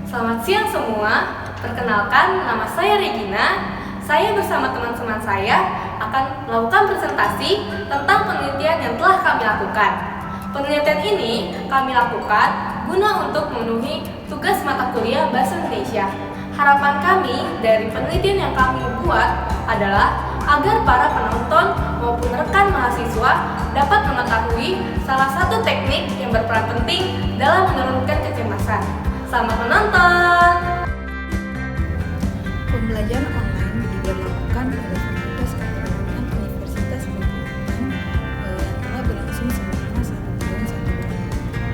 Selamat siang semua, perkenalkan nama saya Regina. Saya bersama teman-teman saya akan melakukan presentasi tentang penelitian yang telah kami lakukan. Penelitian ini kami lakukan guna untuk memenuhi tugas mata kuliah Bahasa Indonesia. Harapan kami dari penelitian yang kami buat adalah agar para penonton maupun rekan mahasiswa dapat mengetahui salah satu teknik yang berperan penting dalam menurunkan kecemasan. Selamat menonton! Pembelajaran online diberlakukan pada Fakultas Keperawatan Universitas Bogor yang telah berlangsung selama 1 tahun 1 bulan.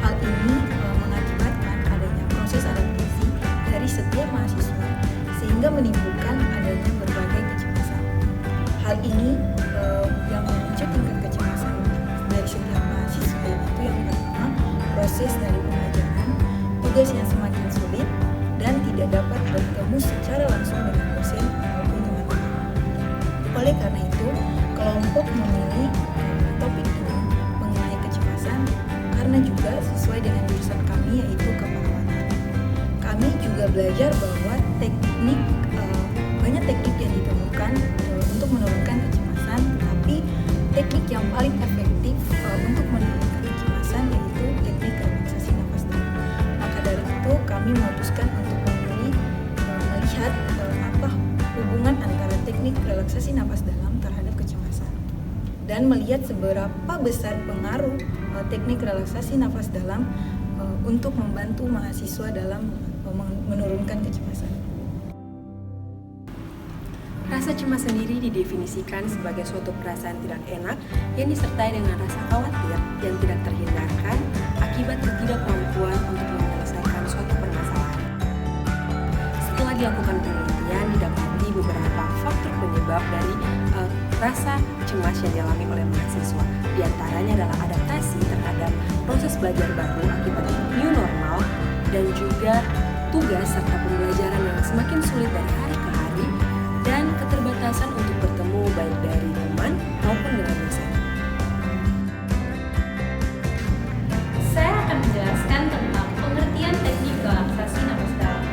Hal ini mengakibatkan adanya proses adaptasi dari setiap mahasiswa sehingga menimbulkan adanya berbagai kecemasan. Hal ini yang memicu tingkat kecemasan dari setiap mahasiswa, yaitu yang pertama proses dari pengajaran, tugas yang semakin sulit dan tidak dapat bertemu secara langsung dengan dosen maupun teman-teman. Oleh karena itu, kelompok memilih topik ini mengenai kecemasan karena juga sesuai dengan jurusan kami, yaitu keperawatan. Kami juga belajar bahwa banyak teknik yang ditemukan untuk menurunkan kecemasan, tapi teknik yang paling efektif untuk menurunkan kecemasan yaitu teknik relaksasi nafas dalam. Maka dari itu kami memutuskan untuk melihat apa hubungan antara teknik relaksasi nafas dalam terhadap kecemasan dan melihat seberapa besar pengaruh teknik relaksasi nafas dalam untuk membantu mahasiswa dalam menurunkan kecemasan. Rasa cemas sendiri didefinisikan sebagai suatu perasaan tidak enak yang disertai dengan rasa khawatir yang tidak terhindarkan akibat ketidakmampuan untuk menyelesaikan suatu permasalahan. Setelah dilakukan penelitian, didapati beberapa faktor penyebab dari rasa cemas yang dialami oleh mahasiswa. Di antaranya adalah adaptasi terhadap proses belajar baru akibat new normal dan juga tugas serta pembelajaran yang semakin sulit dari hari ke hari dan keterbatasan untuk bertemu baik dari teman maupun dengan dosen. Saya akan menjelaskan tentang pengertian teknik relaksasi nafas dalam.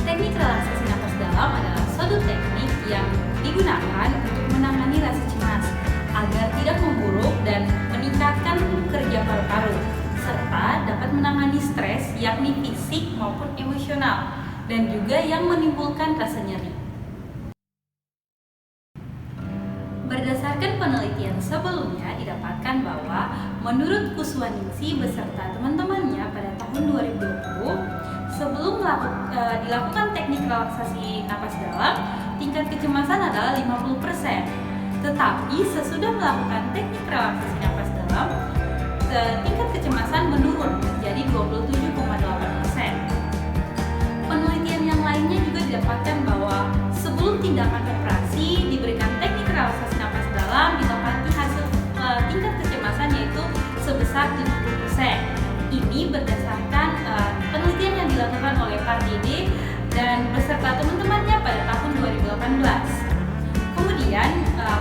Teknik relaksasi nafas dalam adalah suatu teknik yang digunakan untuk menangani rasa cemas agar tidak memburuk dan meningkatkan kerja paru-paru, serta dapat menangani stres yakni fisik maupun emosional dan juga yang menimbulkan rasa nyeri. Berdasarkan penelitian sebelumnya didapatkan bahwa menurut Kuswaningsih beserta teman-temannya pada tahun 2020, sebelum dilakukan teknik relaksasi napas dalam, tingkat kecemasan adalah 50%. Tetapi sesudah melakukan teknik relaksasi napas dalam, tingkat kecemasan menurun menjadi 27,8%. Penelitian yang lainnya juga didapatkan bahwa sebelum tindakan operasi diberikan teknik relaksasi napas dalam, didapati hasil tingkat kecemasan yaitu sebesar 70%. Ini berdasarkan penelitian yang dilakukan oleh Pardede dan beserta teman-temannya pada tahun 2018. Kemudian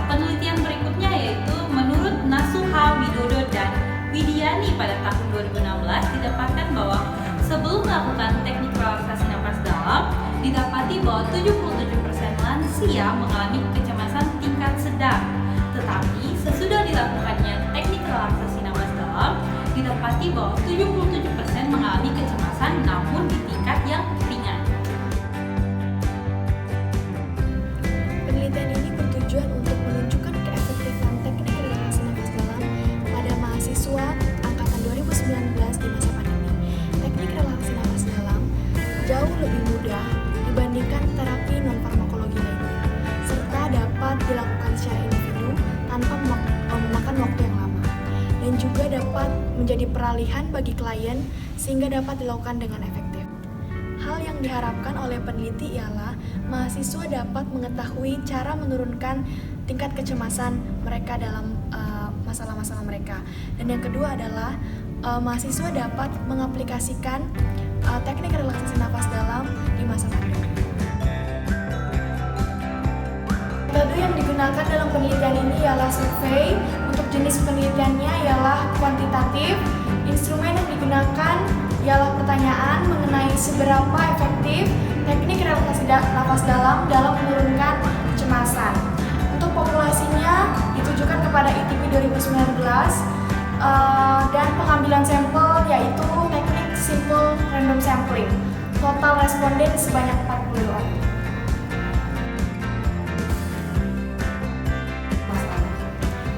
penelitian berikutnya yaitu menurut Nasuha Widodo dan Widiani pada tahun 2016 didapatkan bahwa sebelum melakukan teknik relaksasi napas dalam, didapati bahwa 77% lansia mengalami kecemasan tingkat sedang. Tetapi sesudah dilakukannya teknik relaksasi napas dalam, didapati bahwa 77% mengalami kecemasan namun di tingkat yang ringan. Penelitian ini bertujuan untuk menunjukkan keefektifan teknik relaksasi nafas dalam pada mahasiswa angkatan 2019 di masa pandemi. Teknik relaksasi nafas dalam jauh lebih mudah dibandingkan terapi non-farmakologi lainnya, serta dapat dilakukan secara individu tanpa memakan waktu yang lama, dan juga dapat menjadi peralihan bagi klien sehingga dapat dilakukan dengan efektif. Hal yang diharapkan oleh peneliti ialah mahasiswa dapat mengetahui cara menurunkan tingkat kecemasan mereka dalam masalah-masalah mereka. Dan yang kedua adalah mahasiswa dapat mengaplikasikan teknik relaksasi nafas dalam di masa pandemi. Metode yang digunakan dalam penelitian ini ialah survei. Untuk jenis penelitiannya ialah kuantitatif. Instrumen yang digunakan ialah pertanyaan mengenai seberapa efektif teknik relaksasi nafas dalam menurunkan kecemasan. Untuk populasinya ditujukan kepada ITP 2019 dan pengambilan sampel yaitu teknik simple random sampling. Total responden sebanyak 40 orang.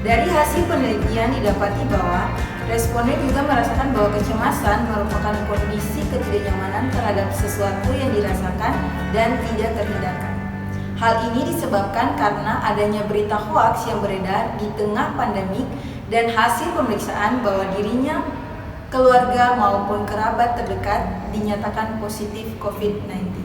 Dari hasil penelitian didapati bahwa responden juga merasakan bahwa kecemasan merupakan kondisi ketidaknyamanan terhadap sesuatu yang dirasakan dan tidak terhindarkan. Hal ini disebabkan karena adanya berita hoaks yang beredar di tengah pandemik dan hasil pemeriksaan bahwa dirinya, keluarga maupun kerabat terdekat dinyatakan positif COVID-19.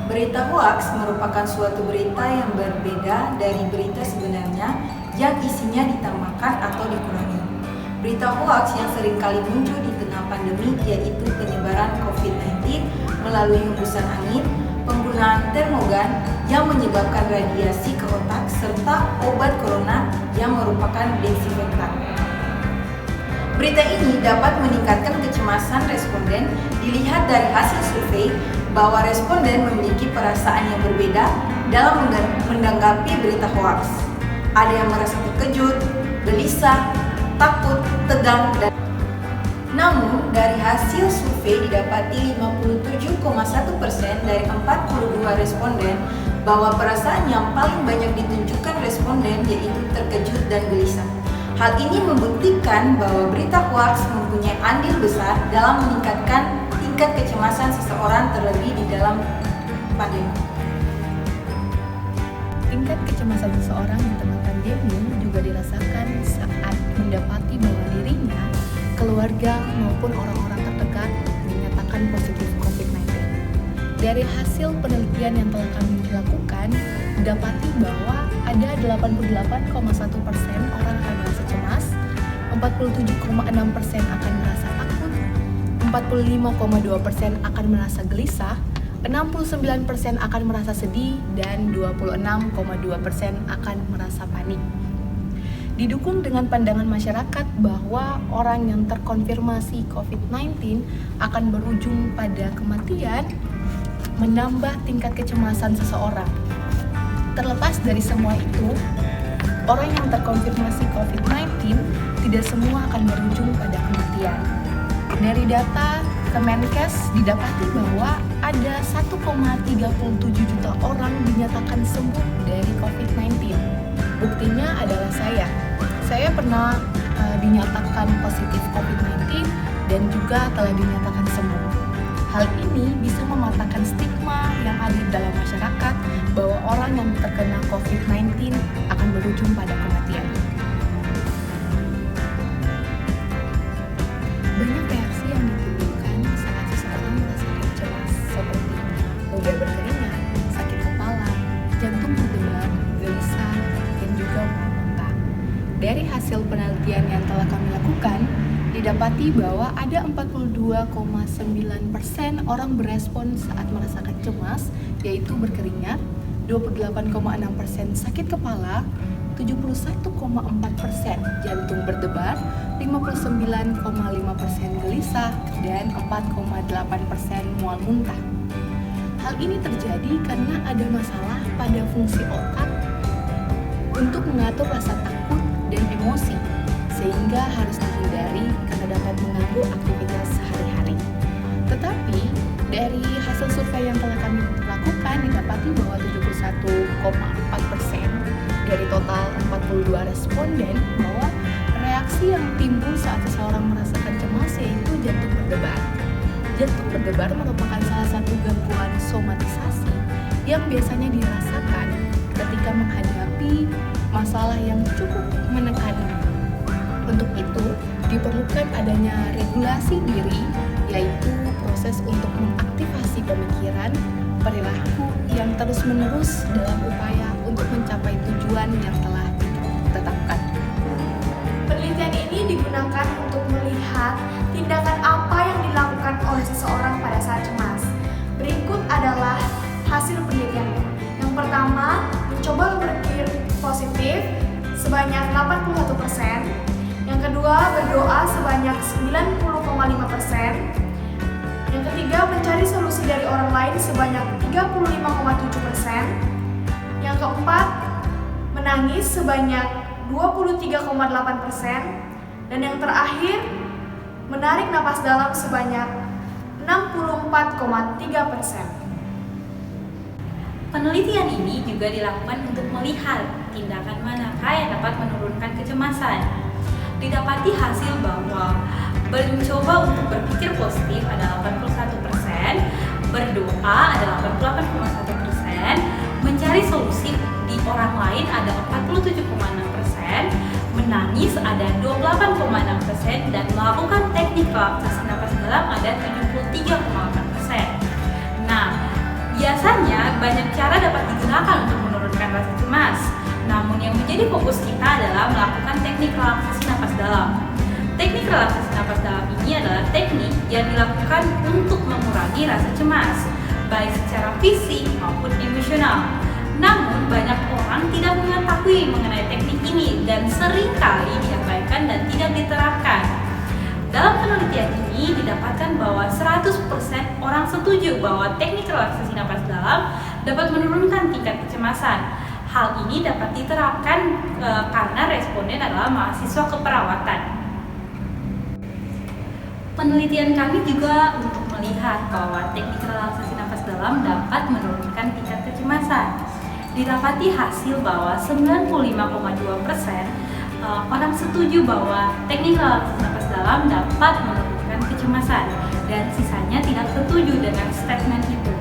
Berita hoaks merupakan suatu berita yang berbeda dari berita sebenarnya yang isinya ditambahkan atau dikurangi. Berita hoaks yang sering kali muncul di tengah pandemi yaitu penyebaran COVID-19 melalui hembusan angin, penggunaan termogan yang menyebabkan radiasi ke otak, serta obat corona yang merupakan desinfektan. Berita ini dapat meningkatkan kecemasan responden. Dilihat dari hasil survei bahwa responden memiliki perasaan yang berbeda dalam menanggapi berita hoaks. Ada yang merasa terkejut, gelisah, takut, tegang, dan namun dari hasil survei didapati 57,1% dari 42 responden bahwa perasaan yang paling banyak ditunjukkan responden yaitu terkejut dan gelisah. Hal ini membuktikan bahwa berita hoaks mempunyai andil besar dalam meningkatkan tingkat kecemasan seseorang terlebih di dalam pandemi. Tingkat kecemasan seseorang di tengah pandemi juga dirasakan saat mendapati bahwa dirinya, keluarga maupun orang-orang terdekat dinyatakan positif COVID-19. Dari hasil penelitian yang telah kami lakukan, didapati bahwa ada 88,1% orang akan merasa cemas, 47,6% akan merasa takut, 45,2% akan merasa gelisah, 69% akan merasa sedih, dan 26,2% akan merasa panik. Didukung dengan pandangan masyarakat bahwa orang yang terkonfirmasi COVID-19 akan berujung pada kematian, menambah tingkat kecemasan seseorang. Terlepas dari semua itu, orang yang terkonfirmasi COVID-19 tidak semua akan berujung pada kematian. Dari data Kemenkes didapati bahwa ada 1,37 juta orang dinyatakan sembuh dari COVID-19. Buktinya adalah saya pernah dinyatakan positif COVID-19 dan juga telah dinyatakan sembuh. Hal ini bisa mematahkan stigma yang ada di dalam masyarakat bahwa orang yang terkena COVID-19 akan berujung pada kematian. Banyak reaksi yang ditimbulkan saat seseorang merasakan cemas seperti mudah berkeringat, sakit kepala, jantung berdebar, gelisah, dan juga muntah. Dari hasil penelitian yang telah kami lakukan, didapati bahwa ada 42,9% orang berespon saat merasakan cemas, yaitu berkeringat, 28,6% sakit kepala, 71,4% jantung berdebar, 59,5% gelisah, dan 4,8% mual muntah. Hal ini terjadi karena ada masalah pada fungsi otak untuk mengatur rasa takut dan emosi, sehingga harus dihindari karena dapat mengganggu aktivitas sehari-hari. Tetapi dari hasil survei yang telah kami lakukan didapati bahwa 71,4% dari total 42 responden bahwa reaksi yang timbul saat seseorang merasakan cemas yaitu jantung berdebar. Jantung berdebar merupakan salah satu gangguan somatisasi yang biasanya dirasakan ketika menghadapi masalah yang cukup menekan. Untuk itu, diperlukan adanya regulasi diri, yaitu proses untuk mengaktifasi pemikiran, perilaku yang terus-menerus dalam upaya untuk mencapai tujuan yang telah ditetapkan. Penelitian ini digunakan untuk melihat tindakan apa yang dilakukan oleh seseorang pada saat cemas. Berikut adalah hasil penelitiannya. Yang pertama, mencoba berpikir positif sebanyak 81%. Yang kedua, berdoa sebanyak 90,5%. sebanyak 35,7%. Yang keempat, menangis sebanyak 23,8%. Dan yang terakhir, menarik napas dalam sebanyak 64,3%. Penelitian ini juga dilakukan untuk melihat tindakan manakah yang dapat menurunkan kecemasan. Didapati hasil bahwa mencoba untuk berpikir positif ada 81%, berdoa ada 88,1%, mencari solusi di orang lain ada 47,6%, menangis ada 28,6%, dan melakukan teknik relaksasi napas dalam ada 73,8%. Nah, biasanya banyak cara dapat digunakan untuk menurunkan rasa cemas. Namun yang menjadi fokus kita adalah melakukan teknik relaksasi napas dalam. Teknik relaksasi napas dalam ini adalah teknik yang dilakukan untuk mengurangi rasa cemas, baik secara fisik maupun emosional. Namun banyak orang tidak mengetahui mengenai teknik ini dan seringkali diabaikan dan tidak diterapkan. Dalam penelitian ini didapatkan bahwa 100% orang setuju bahwa teknik relaksasi napas dalam dapat menurunkan tingkat kecemasan. Hal ini dapat diterapkan karena responden adalah mahasiswa keperawatan. Penelitian kami juga untuk melihat bahwa teknik relaksasi napas dalam dapat menurunkan tingkat kecemasan. Didapati hasil bahwa 95,2% orang setuju bahwa teknik relaksasi napas dalam dapat menurunkan kecemasan, dan sisanya tidak setuju dengan statement itu.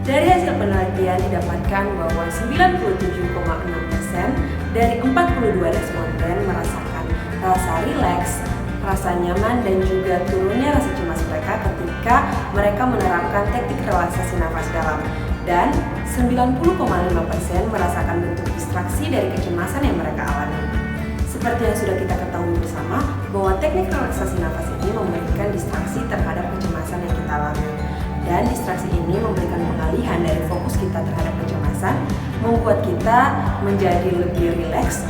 Dari hasil penelitian didapatkan bahwa 97,6% dari 42 responden merasakan rasa rileks, rasa nyaman, dan juga turunnya rasa cemas mereka ketika mereka menerapkan teknik relaksasi nafas dalam. Dan 90,5% merasakan bentuk distraksi dari kecemasan yang mereka alami. Seperti yang sudah kita ketahui bersama, bahwa teknik relaksasi nafas ini memberikan distraksi terhadap kecemasan yang kita alami. Dan distraksi ini memberikan pengalihan dari fokus kita terhadap kecemasan, membuat kita menjadi lebih rileks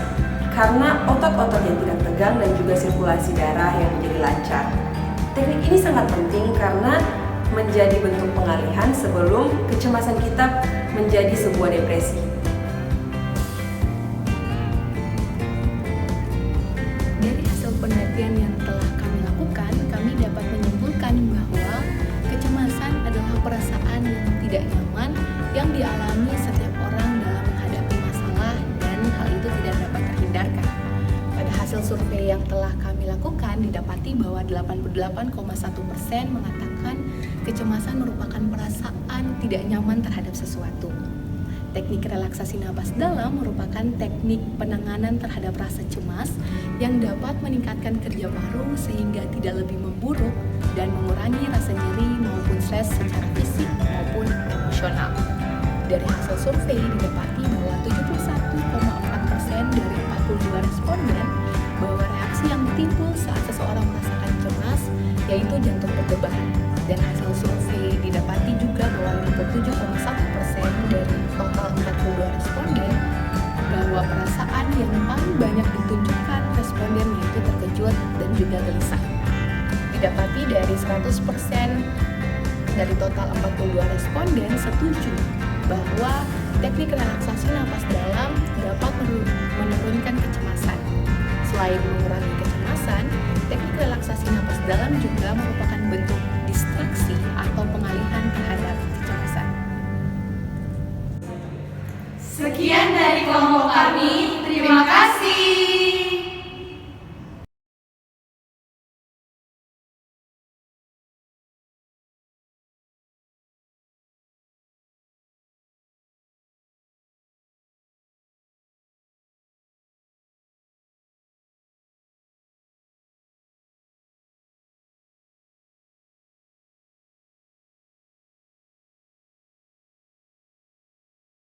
karena otot-otot yang tidak tegang dan juga sirkulasi darah yang menjadi lancar. Teknik ini sangat penting karena menjadi bentuk pengalihan sebelum kecemasan kita menjadi sebuah depresi. Dari hasil penelitian yang telah kami lakukan, kami dapat menyimpulkan bahwa kecemasan adalah perasaan yang tidak nyaman yang dialami setiap orang dalam menghadapi masalah, dan hal itu tidak dapat terhindarkan. Pada hasil survei yang telah kami lakukan, didapati bahwa 88,1% mengatakan kecemasan merupakan perasaan tidak nyaman terhadap sesuatu. Teknik relaksasi napas dalam merupakan teknik penanganan terhadap rasa cemas yang dapat meningkatkan kerja paru sehingga tidak lebih memburuk dan mengurangi rasa nyeri maupun stres secara fisik maupun emosional. Dari hasil survei didapati bahwa 71,4% dari 42 responden bahwa reaksi yang timbul saat seseorang merasakan cemas yaitu jantung berdebar. Dan hasil survei didapati juga bahwa 57,1% dari total 42 responden bahwa perasaan yang paling banyak ditunjukkan responden yaitu terkejut dan juga gelisah. Didapati dari 100% dari total 42 responden setuju bahwa teknik relaksasi napas dalam dapat menurunkan kecemasan. Selain mengurangi kecemasan, teknik relaksasi napas dalam juga merupakan bentuk distraksi atau pengalihan terhadap kecemasan. Sekian dari kelompok kami, terima kasih.